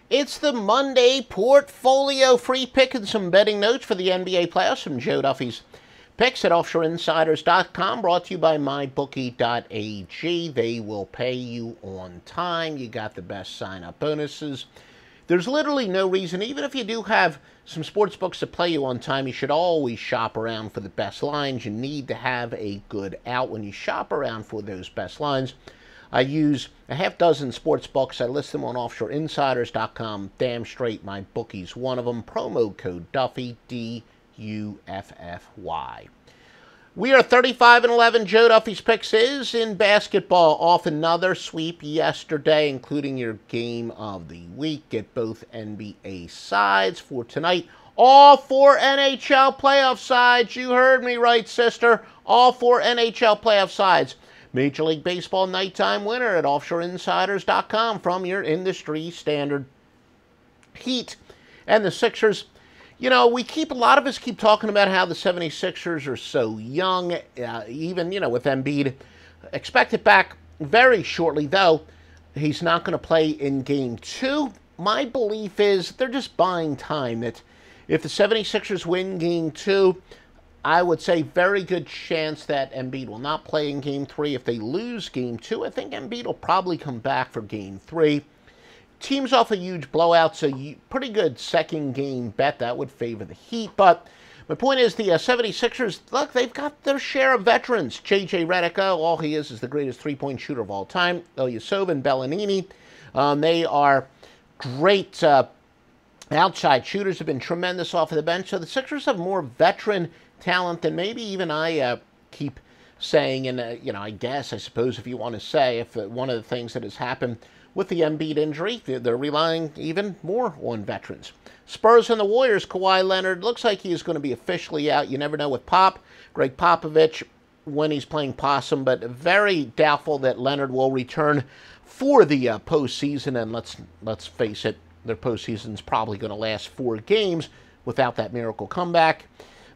It's the Monday portfolio free pick and some betting notes for the NBA playoffs from Joe Duffy's picks at offshoreinsiders.com, brought to you by mybookie.ag. They will pay you on time. You got the best sign-up bonuses. There's literally no reason, even if you do have some sports books that play you on time, you should always shop around for the best lines. You need to have a good out when you shop around for those best lines. I use a half dozen sports books. I list them on offshoreinsiders.com. Damn straight, my bookie's one of them. Promo code Duffy, D-U-F-F-Y. We are 35-11. Joe Duffy's picks is in basketball. Off another sweep yesterday, including your game of the week. Get both NBA sides for tonight. All four NHL playoff sides. You heard me right, sister. All four NHL playoff sides. Major League Baseball nighttime winner at offshoreinsiders.com from your industry standard. Heat and the Sixers. You know, a lot of us keep talking about how the 76ers are so young, even, with Embiid. Expected back very shortly, though. He's not going to play in Game 2. My belief is they're just buying time. That if the 76ers win Game 2, I would say very good chance that Embiid will not play in Game 3. If they lose Game 2, I think Embiid will probably come back for Game 3. Team's off a huge blowout, so pretty good second game bet. That would favor the Heat. But my point is the 76ers, look, they've got their share of veterans. J.J. Redick, all he is the greatest three-point shooter of all time. Ilyasova and Bellinini, they are great outside shooters, have been tremendous off of the bench. So the Sixers have more veteran talent than maybe even I keep saying. And, I suppose if you want to say, if one of the things that has happened with the Embiid injury, they're relying even more on veterans. Spurs and the Warriors, Kawhi Leonard, looks like he is going to be officially out. You never know with Greg Popovich, when he's playing possum, but very doubtful that Leonard will return for the postseason. And let's face it, their postseason's probably going to last 4 games without that miracle comeback.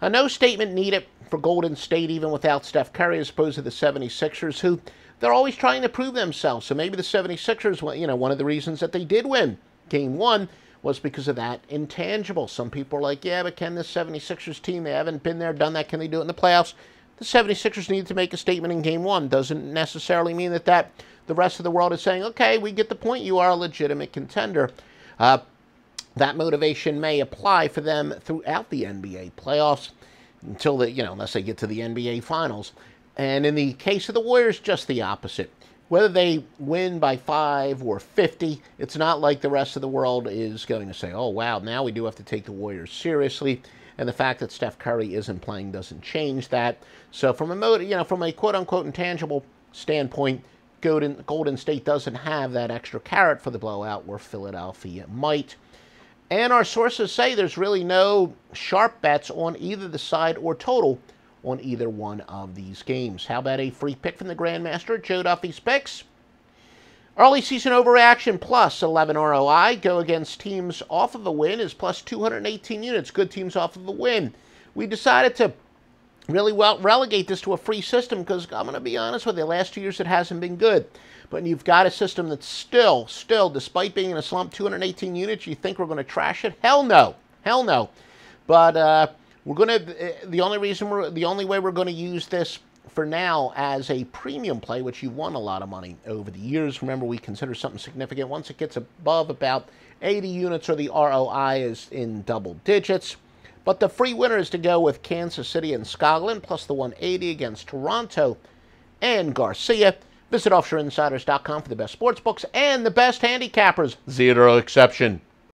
No statement needed for Golden State, even without Steph Curry, as opposed to the 76ers, who they're always trying to prove themselves. So maybe the 76ers, one of the reasons that they did win Game 1 was because of that intangible. Some people are like, yeah, but can this 76ers team, they haven't been there, done that, can they do it in the playoffs? The 76ers need to make a statement in Game 1. Doesn't necessarily mean that the rest of the world is saying, okay, we get the point, you are a legitimate contender. That motivation may apply for them throughout the NBA playoffs until unless they get to the NBA Finals. And in the case of the Warriors, just the opposite. Whether they win by 5 or 50, it's not like the rest of the world is going to say, oh, wow, now we do have to take the Warriors seriously. And the fact that Steph Curry isn't playing doesn't change that. So from a quote-unquote intangible standpoint, Golden State doesn't have that extra carrot for the blowout where Philadelphia might. And our sources say there's really no sharp bets on either the side or total on either one of these games. How about a free pick from the Grandmaster, Joe Duffy's Picks? Early season overreaction plus 11 ROI. Go against teams off of a win is plus 218 units. Good teams off of a win. We decided to really relegate this to a free system because I'm going to be honest with you, the last 2 years it hasn't been good. But you've got a system that's still, despite being in a slump, 218 units, you think we're going to trash it? Hell no. Hell no. But we're going to, the only way we're going to use this for now as a premium play, which you won a lot of money over the years. Remember, we consider something significant once it gets above about 80 units or the ROI is in double digits. But the free winner is to go with Kansas City and Scotland, plus the 180 against Toronto and Garcia. Visit offshoreinsiders.com for the best sports books and the best handicappers. Zero exception.